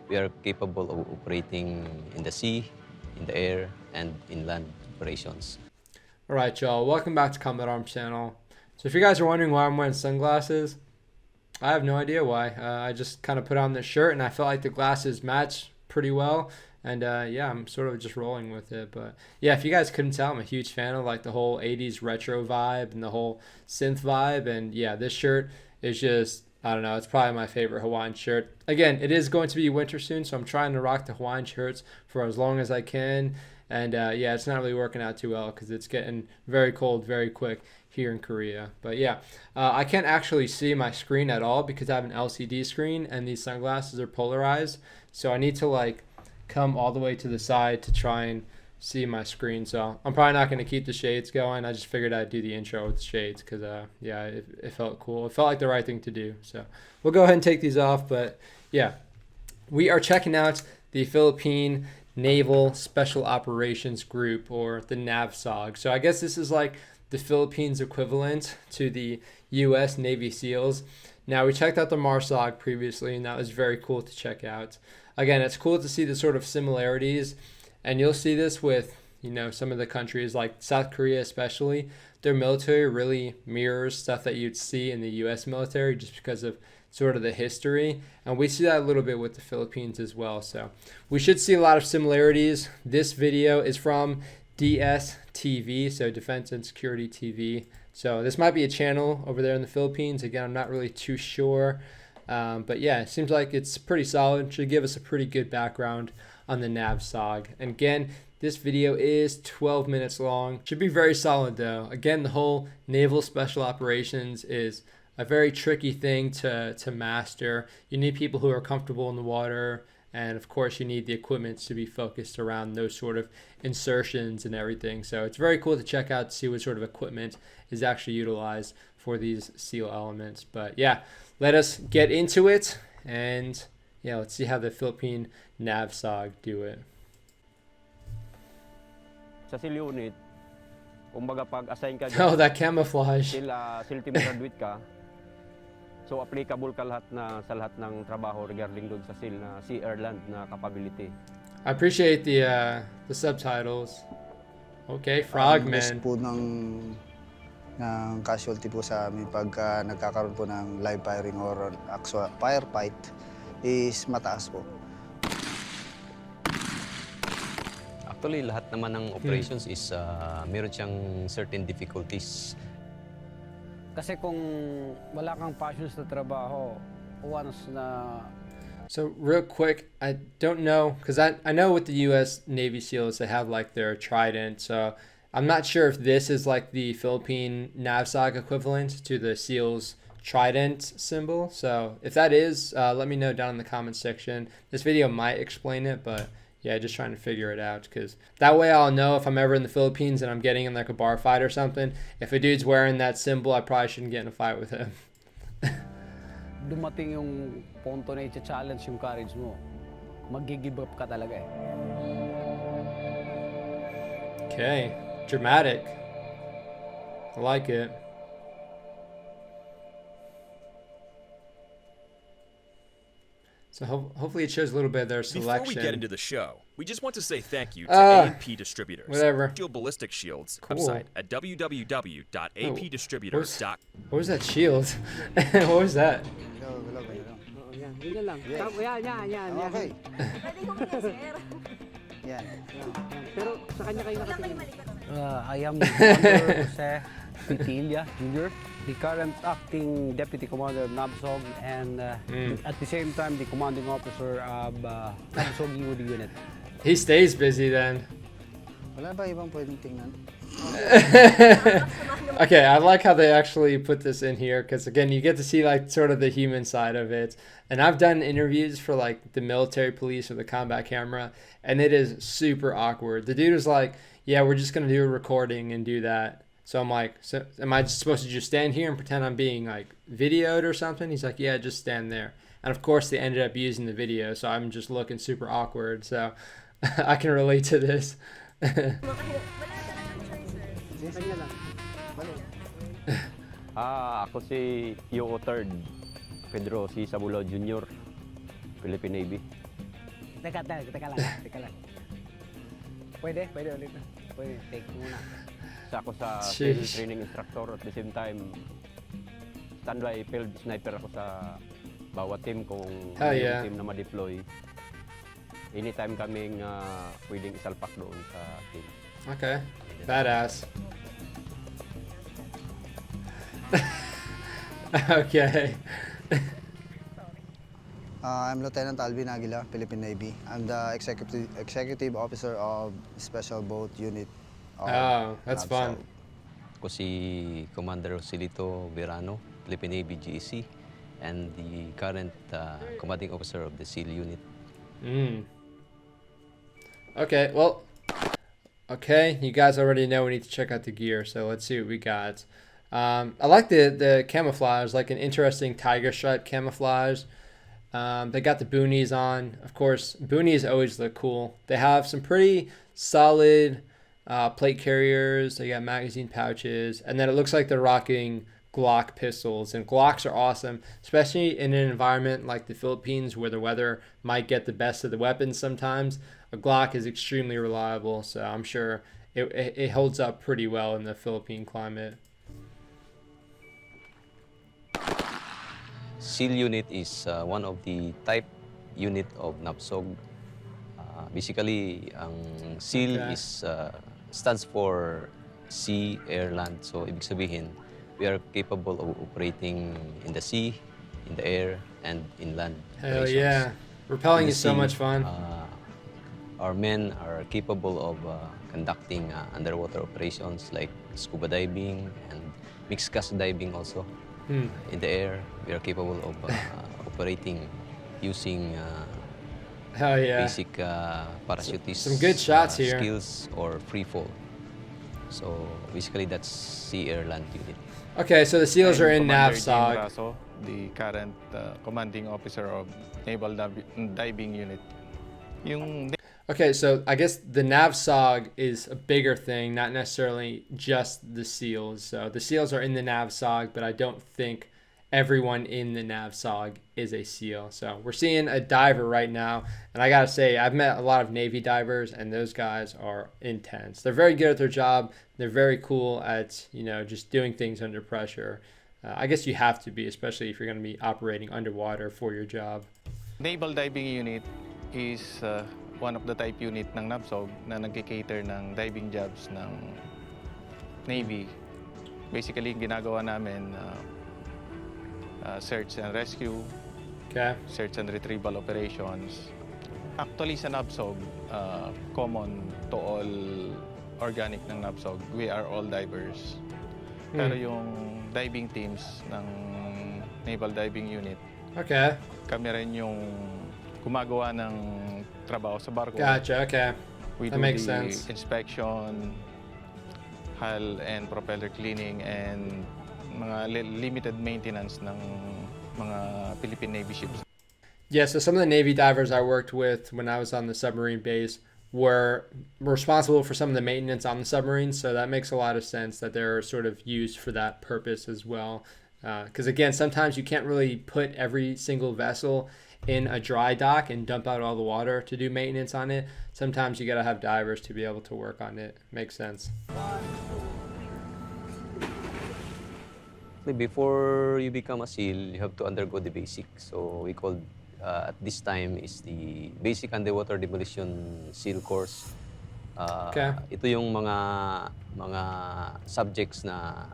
We are capable of operating in the sea, in the air, and in land operations. Alright, y'all, welcome back to Combat Arms channel. So if you guys are wondering why I'm wearing sunglasses, I have no idea why. I just kind of put on this shirt and I felt like the glasses match pretty well. And yeah, I'm sort of just rolling with it. But yeah, if you guys couldn't tell, I'm a huge fan of like the whole 80s retro vibe and the whole synth vibe. And yeah, this shirt is just, I don't know, it's probably my favorite Hawaiian shirt. Again, it is going to be winter soon, so I'm trying to rock the Hawaiian shirts for as long as I can. And yeah, it's not really working out too well because it's getting very cold very quick here in Korea. But yeah, I can't actually see my screen at all because I have an LCD screen and these sunglasses are polarized. So I need to like come all the way to the side to try and see my screen. So I'm probably not going to keep the shades going. I just figured I'd do the intro with the shades because yeah, it felt cool. It felt like the right thing to do. So we'll go ahead and take these off. But yeah, we are checking out the Philippine Naval Special Operations Group, or the Navsog. So I guess this is like the Philippines equivalent to the U.S. Navy SEALs. Now, we checked out the MARSOG previously, and that was very cool to check out. Again, it's cool to see the sort of similarities, and you'll see this with, you know, some of the countries like South Korea especially. Their military really mirrors stuff that you'd see in the U.S. military just because of sort of the history, and we see that a little bit with the Philippines as well. So we should see a lot of similarities. This video is from DSTV, so Defense and Security TV. So this might be a channel over there in the Philippines. Again, I'm not really too sure, but yeah, it seems like it's pretty solid. Should give us a pretty good background on the Navsog. And again, this video is 12 minutes long. Should be very solid though. Again, the whole Naval Special Operations is a very tricky thing to master. You need people who are comfortable in the water, and of course you need the equipment to be focused around those sort of insertions and everything. So it's very cool to check out to see what sort of equipment is actually utilized for these SEAL elements. But yeah, let us get into it, and yeah, let's see how the Philippine Navsog do it. Sa SEAL unit, kumbaga pag-assign ka Oh, that camouflage. SEAL team graduate ka, so applicable ka sa lahat ng trabaho regarding doon sa SEAL na sea air land na capability. I appreciate the subtitles. Okay, Frogman. Po ng casualty po sa amin pagka nagkakaroon po ng live firing or actual firefight is mataas po. Actually, lahat naman ng operations is meron siyang certain difficulties. Kasi kung wala kang passion sa trabaho, once na... So real quick, I don't know, because I know with the U.S. Navy SEALs, they have like their trident. So I'm not sure if this is like the Philippine Navsog equivalent to the SEALs trident symbol. So if that is, let me know down in the comments section. This video might explain it, but yeah, just trying to figure it out, because that way I'll know if I'm ever in the Philippines and I'm getting in like a bar fight or something. If a dude's wearing that symbol, I probably shouldn't get in a fight with him. dumating yung punto na i-challenge yung courage mo, mag-give up ka talaga eh. Okay, dramatic. I like it. So hopefully it shows a little bit of their selection. Before we get into the show, we just want to say thank you to A&P Distributors. Whatever. Dual ballistic shields. Cool. Website at www.apdistributors.com. What was that shield? What was that? Yan lang. Yan. Okay. Pwede ko mag-share. Yan. Pero sa kanya kayo nakatingin. I am Commander Jose Pitilla Jr., the current acting Deputy Commander of Navsog, and at the same time the commanding officer of Navsog UD unit. He stays busy then. Wala ba ibang pwedeng tingnan? Okay, I like how they actually put this in here, because again, you get to see like sort of the human side of it. And I've done interviews for like the military police or the combat camera, and it is super awkward. The dude was like, yeah, we're just gonna do a recording and do that. So I'm like, so am I just supposed to just stand here and pretend I'm being like videoed or something? He's like, yeah, just stand there. And of course they ended up using the video, so I'm just looking super awkward. So I can relate to this. Ako si UO 3rd Pedro C. Sabulao Jr., Philippine Navy. teka lang. Pwede ulit. Pwede, take muna. Isa ako sa Sheesh. field training instructor at the same time standby field sniper ako sa bawat team kung Hell may yeah. team na ma-deploy. Anytime kaming pwedeng isalpak doon sa team. Okay. Badass. Okay. I'm Lieutenant Alvin Aguila, Philippine Navy. I'm the executive officer of Special Boat Unit. of Oh, that's fun. Navsog. Ako si Commander Silito Verano, Philippine Navy GEC, and the current commanding officer of the SEAL unit. Okay, well, okay, you guys already know we need to check out the gear, so let's see what we got. I like the camouflage, like an interesting tiger stripe camouflage. They got the boonies on. Of course, boonies always look cool. They have some pretty solid plate carriers. They got magazine pouches, and then it looks like they're rocking Glock pistols. And Glocks are awesome, especially in an environment like the Philippines where the weather might get the best of the weapons sometimes. A Glock is extremely reliable, so I'm sure it holds up pretty well in the Philippine climate. SEAL unit is one of the type unit of Navsog. Basically, ang SEAL Okay. is stands for sea, air, land. So, ibig sabihin, we are capable of operating in the sea, in the air, and in land. Hell operations. yeah. Rappelling In the is so sea, much fun. Our men are capable of conducting underwater operations like scuba diving and mixed cast diving also. In the air, we are capable of operating using Hell yeah. basic parachutist Some good shots here. skills or free fall. So basically, that's sea, air, land unit. Okay, so the SEALs are in Commander Jim Navsog. Raso, the current commanding officer of Naval Diving Unit. Yung Okay, so I guess the Navsog is a bigger thing, not necessarily just the SEALs. So the SEALs are in the Navsog, but I don't think everyone in the Navsog is a SEAL. So we're seeing a diver right now, and I gotta say, I've met a lot of Navy divers, and those guys are intense. They're very good at their job. They're very cool at, you know, just doing things under pressure. I guess you have to be, especially if you're gonna be operating underwater for your job. Naval Diving Unit is one of the type unit ng Navsog na nagki-cater ng diving jobs ng Navy. Basically, ginagawa namin search and rescue, Okay. search and retrieval operations. Actually, sa Navsog, common to all organic ng Navsog, we are all divers. Pero yung diving teams ng Naval Diving Unit, Okay. kami rin yung gumagawa ng trabaho sa barko. Gotcha. Okay. We That do makes the sense. inspection, hull and propeller cleaning, and mga limited maintenance ng mga Philippine Navy ships. Yeah, so some of the Navy divers I worked with when I was on the submarine base were responsible for some of the maintenance on the submarines. So that makes a lot of sense that they're sort of used for that purpose as well. Because again, sometimes you can't really put every single vessel in a dry dock and dump out all the water to do maintenance on it. Sometimes you got to have divers to be able to work on it. Makes sense. Before you become a SEAL, you have to undergo the basic. So we call at this time is the Basic Underwater Demolition SEAL course. Okay. Ito yung mga subjects na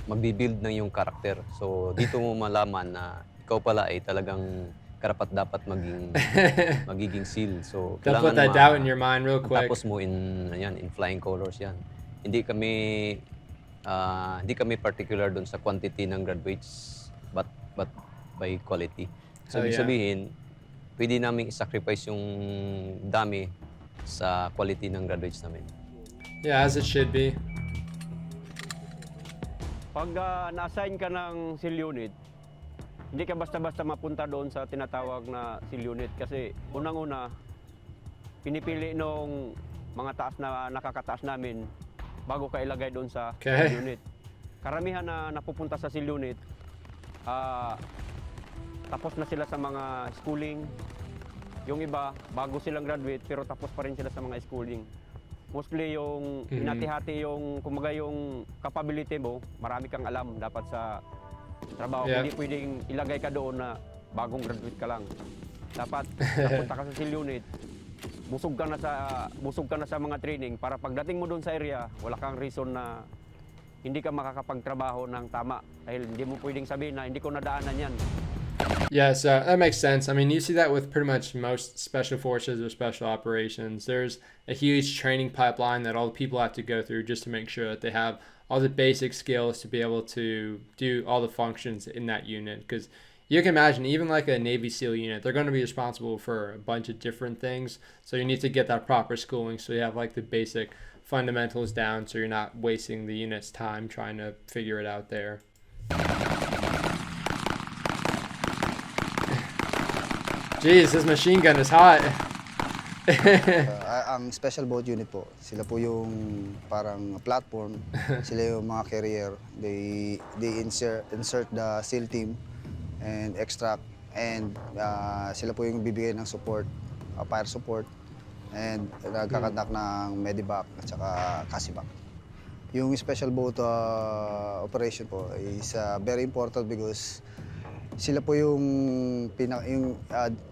magbi-build ng yung karakter. So dito mo malaman na ikaw pala ay talagang karapat dapat magiging SEAL. So Don't put that doubt in your mind real quick. tapos mo in flying colors yan. Hindi kami particular doon sa quantity ng graduates but by quality. So ibig sabihin, pwede namin i-sacrifice yung dami sa quality ng graduates namin. Yeah, as it should be. Pag na-assign ka ng SEAL unit, hindi ka basta-basta mapunta doon sa tinatawag na SEAL unit kasi unang-una, pinipili nung mga taas na nakakataas namin bago ka ilagay doon sa SEAL unit. Karamihan na napupunta sa SEAL unit, tapos na sila sa mga schooling, Yung iba, bago silang graduate, pero tapos pa rin sila sa mga schooling. Mostly yung hinati-hati yung, kumaga yung capability mo, marami kang alam dapat sa trabaho. Yeah. Hindi pwedeng ilagay ka doon na bagong graduate ka lang. Dapat napunta ka sa SEAL unit, busog ka na sa mga training para pagdating mo doon sa area, wala kang reason na hindi ka makakapagtrabaho ng tama. Dahil hindi mo pwedeng sabihin na hindi ko nadaanan yan. Yes, that makes sense. I mean, you see that with pretty much most special forces or special operations. There's a huge training pipeline that all the people have to go through just to make sure that they have all the basic skills to be able to do all the functions in that unit. Because you can imagine, even like a Navy SEAL unit, they're going to be responsible for a bunch of different things. So you need to get that proper schooling so you have like the basic fundamentals down so you're not wasting the unit's time trying to figure it out there. Jeez, this machine gun is hot. Ang special boat unit po, sila po yung parang platform, sila yung mga carrier. They insert the SEAL team and extract, and sila po yung bibigay ng support, fire support, and nagkakandak ng medivac at saka casivac. Yung special boat operation po is very important because sila po yung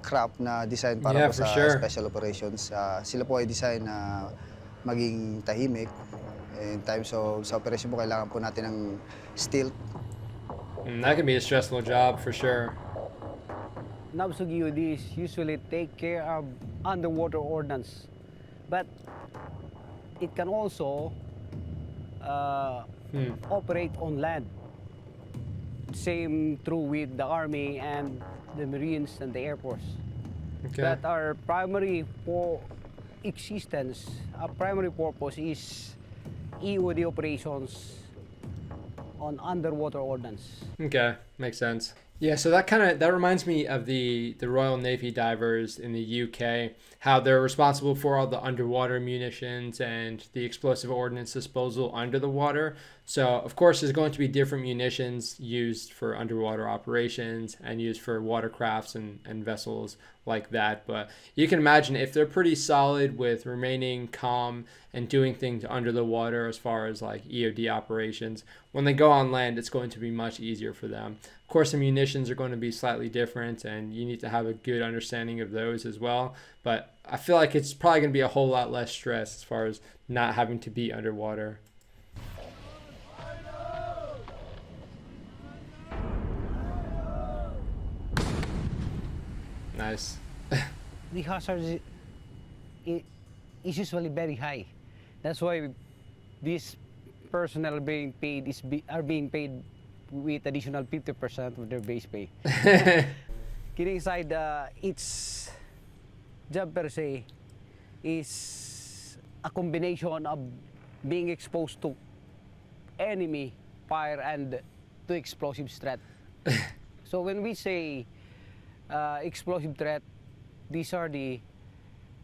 craft na design para po sa special operations. Sila po ay design na maging tahimik. In times of sa operation po, kailangan po natin ng stealth. That can be a stressful job for sure. Navsog EODs usually take care of underwater ordnance, but it can also operate on land. Same true with the Army and the Marines and the Air Force. Okay. But our primary primary purpose is EOD operations on underwater ordnance. Okay, makes sense. Yeah, so that reminds me of the Royal Navy divers in the UK, how they're responsible for all the underwater munitions and the explosive ordnance disposal under the water. So, of course, there's going to be different munitions used for underwater operations and used for watercrafts and vessels like that. But you can imagine if they're pretty solid with remaining calm and doing things under the water as far as like EOD operations, when they go on land, it's going to be much easier for them. Of course, the munitions are going to be slightly different and you need to have a good understanding of those as well. But I feel like it's probably going to be a whole lot less stress as far as not having to be underwater. Nice. The hazard is usually very high. That's why these personnel are being paid with additional 50% of their base pay. Kidding aside, its job per se is a combination of being exposed to enemy fire and to explosive threat. So when we say explosive threat, these are the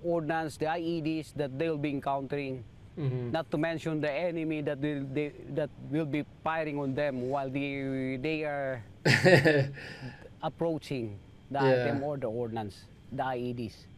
ordnance, the IEDs that they'll be encountering. Not to mention the enemy that will be firing on them while they are approaching the item or the ordnance, the IEDs.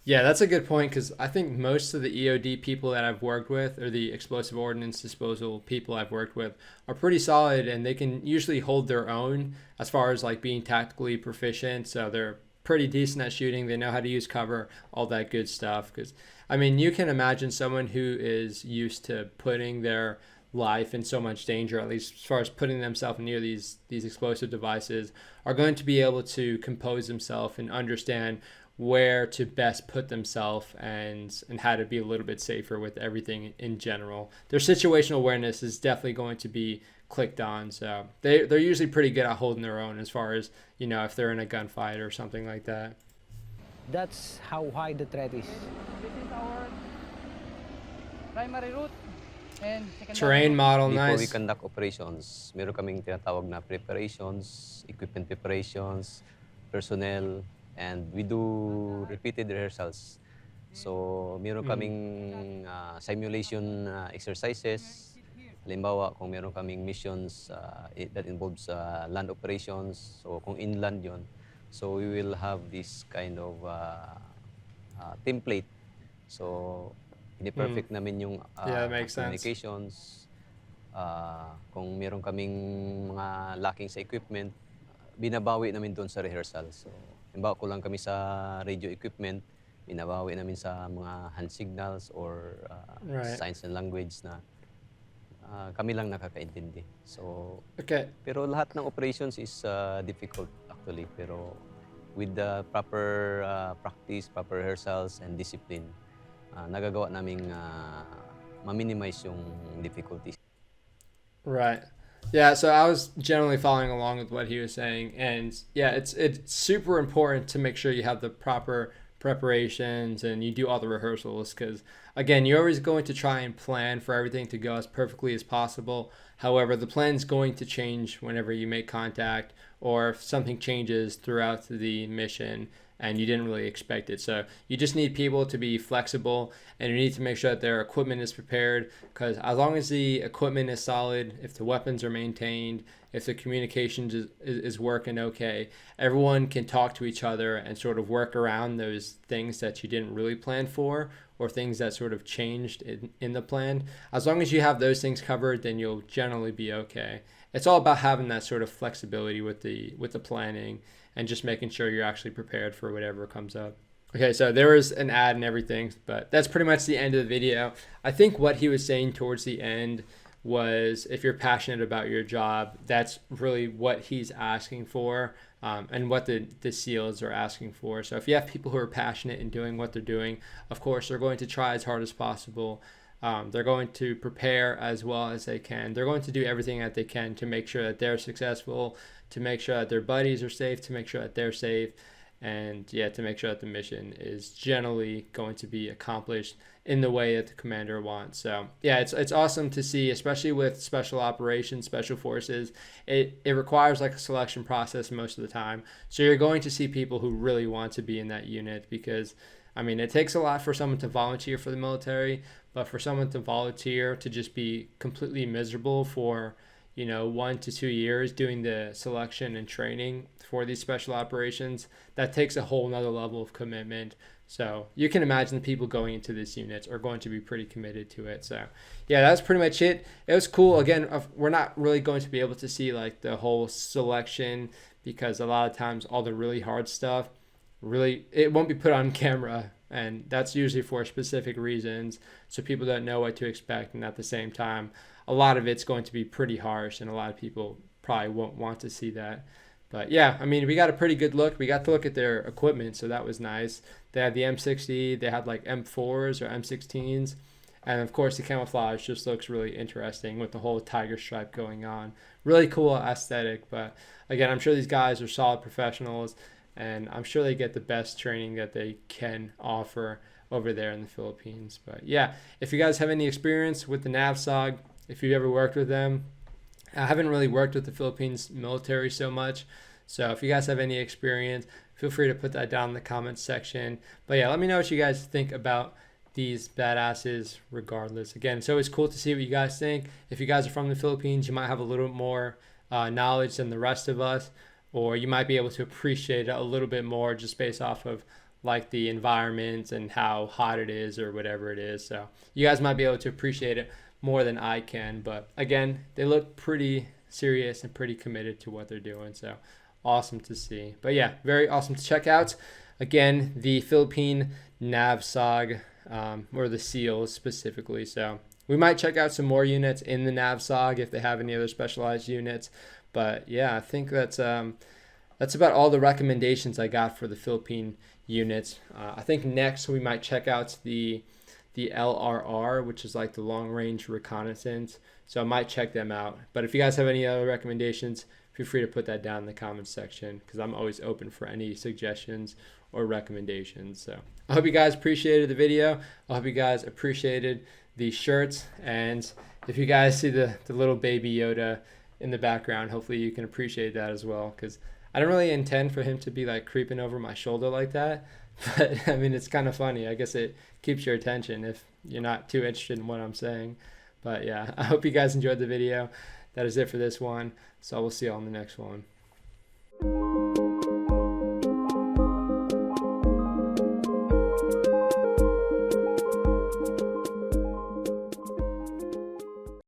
Yeah, that's a good point because I think most of the EOD people that I've worked with or the explosive ordnance disposal people I've worked with are pretty solid and they can usually hold their own as far as like being tactically proficient. So they're pretty decent at shooting. They know how to use cover, all that good stuff. Because, I mean, you can imagine someone who is used to putting their life in so much danger, at least as far as putting themselves near these explosive devices, are going to be able to compose themselves and understand where to best put themselves and how to be a little bit safer with everything in general. Their situational awareness is definitely going to be clicked on, so they're usually pretty good at holding their own as far as, you know, if they're in a gunfight or something like that. That's how high the threat is. This is our primary route and secondary Terrain route. model, Before we nice. conduct operations, meron kaming tinatawag na preparations, equipment preparations, personnel, and we do repeated rehearsals. So, meron kaming simulation exercises. Halimbawa, kung meron kaming missions that involves land operations, so kung inland yon, So we will have this kind of template. So ini-perfect namin yung Yeah, that makes sense. communications. Kung meron kaming mga lacking sa equipment, binabawi namin doon sa rehearsal. So, halimbawa kulang kami sa radio equipment, binabawi namin sa mga hand signals or Right. signs and language na kami lang nakakaintindi. So, Okay. pero lahat ng operations is difficult actually. Pero with the proper practice, proper rehearsals, and discipline, nagagawa naming ma-minimize yung difficulties. Right. Yeah, so I was generally following along with what he was saying, and yeah, it's super important to make sure you have the proper preparations and you do all the rehearsals, because again, you're always going to try and plan for everything to go as perfectly as possible. However, the plan's going to change whenever you make contact or if something changes throughout the mission and you didn't really expect it. So you just need people to be flexible, and you need to make sure that their equipment is prepared, because as long as the equipment is solid, if the weapons are maintained, if the communications is working okay, everyone can talk to each other and sort of work around those things that you didn't really plan for or things that sort of changed in the plan. As long as you have those things covered, then you'll generally be okay. It's all about having that sort of flexibility with the planning and just making sure you're actually prepared for whatever comes up. Okay, so there was an ad and everything, but that's pretty much the end of the video. I think what he was saying towards the end was, if you're passionate about your job, that's really what he's asking for, and what the SEALs are asking for. So if you have people who are passionate in doing what they're doing, of course, they're going to try as hard as possible. They're going to prepare as well as they can. They're going to do everything that they can to make sure that they're successful, to make sure that their buddies are safe, to make sure that they're safe, and yeah, to make sure that the mission is generally going to be accomplished in the way that the commander wants. So yeah, it's awesome to see, especially with special operations, special forces. It requires like a selection process most of the time. So you're going to see people who really want to be in that unit, because I mean, it takes a lot for someone to volunteer for the military, but for someone to volunteer to just be completely miserable for 1 to 2 years doing the selection and training for these special operations, that takes a whole nother level of commitment. So you can imagine the people going into this unit are going to be pretty committed to it. So yeah, that's pretty much it. It was cool. Again, we're not really going to be able to see like the whole selection, because a lot of times all the really hard stuff, it won't be put on camera, and that's usually for specific reasons, so people don't know what to expect. And at the same time, a lot of it's going to be pretty harsh, and a lot of people probably won't want to see that. But yeah, I mean, we got a pretty good look. We got to look at their equipment, so that was nice. They had the M60, they had like M4s or M16s, and of course the camouflage just looks really interesting with the whole tiger stripe going on. Really cool aesthetic. But again, I'm sure these guys are solid professionals, and I'm sure they get the best training that they can offer over there in the Philippines. But yeah, if you guys have any experience with the Navsog, if you've ever worked with them, I haven't really worked with the Philippines military so much, so if you guys have any experience, feel free to put that down in the comments section. But yeah, let me know what you guys think about these badasses regardless. Again, it's always cool to see what you guys think. If you guys are from the Philippines, you might have a little more knowledge than the rest of us, or you might be able to appreciate it a little bit more just based off of like the environment and how hot it is or whatever it is. So you guys might be able to appreciate it more than I can. But again, they look pretty serious and pretty committed to what they're doing. So awesome to see. But yeah, very awesome to check out. Again, the Philippine Navsog, or the SEALs specifically. So we might check out some more units in the Navsog if they have any other specialized units. But yeah, I think that's about all the recommendations I got for the Philippine units. I think next we might check out the LRR, which is like the long range reconnaissance. So I might check them out. But if you guys have any other recommendations, feel free to put that down in the comments section, because I'm always open for any suggestions or recommendations. So I hope you guys appreciated the video. I hope you guys appreciated the shirts. And if you guys see the little baby Yoda in the background, hopefully you can appreciate that as well, because I don't really intend for him to be like creeping over my shoulder like that. But I mean, it's kind of funny. I guess it keeps your attention if you're not too interested in what I'm saying. But yeah, I hope you guys enjoyed the video. That is it for this one. So we'll see you on the next one.